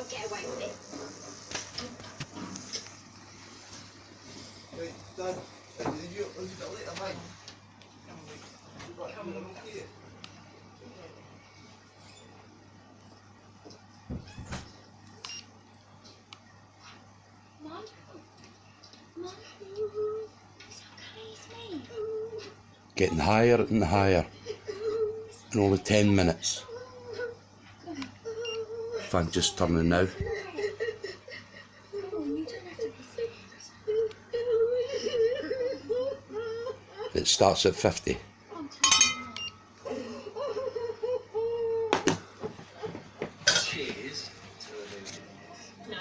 won't get away with it. Wait, Dad, have you got a litre, mate? Come on, here. Mum? Mum? It's okay, it's me. Getting higher and higher in only 10 minutes. Fan just turning now. It starts at 50. Cheers to No.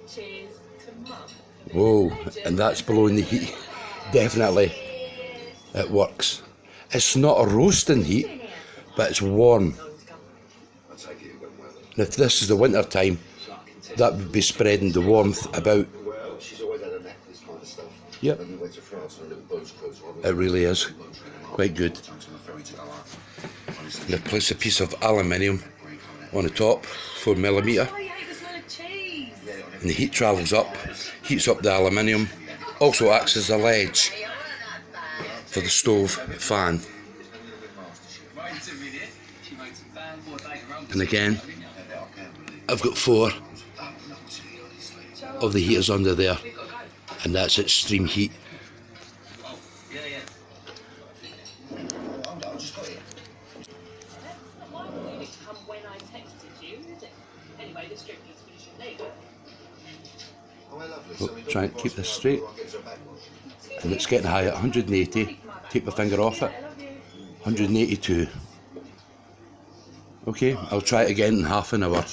Cheers to Mum. Whoa, and that's blowing the heat. Definitely, it works. It's not a roasting heat, but it's warm. And if this is the winter time, that would be spreading the warmth about. Yep, it really is quite good. And I place a piece of aluminium on the top, 4mm, and the heat travels up, heats up the aluminium, also acts as a ledge for the stove fan. And again, I've got 4 of the heaters under there, and that's extreme heat. Well, try and keep this straight, and it's getting high at 180. Take my finger off it. 182. Okay, I'll try it again in half an hour.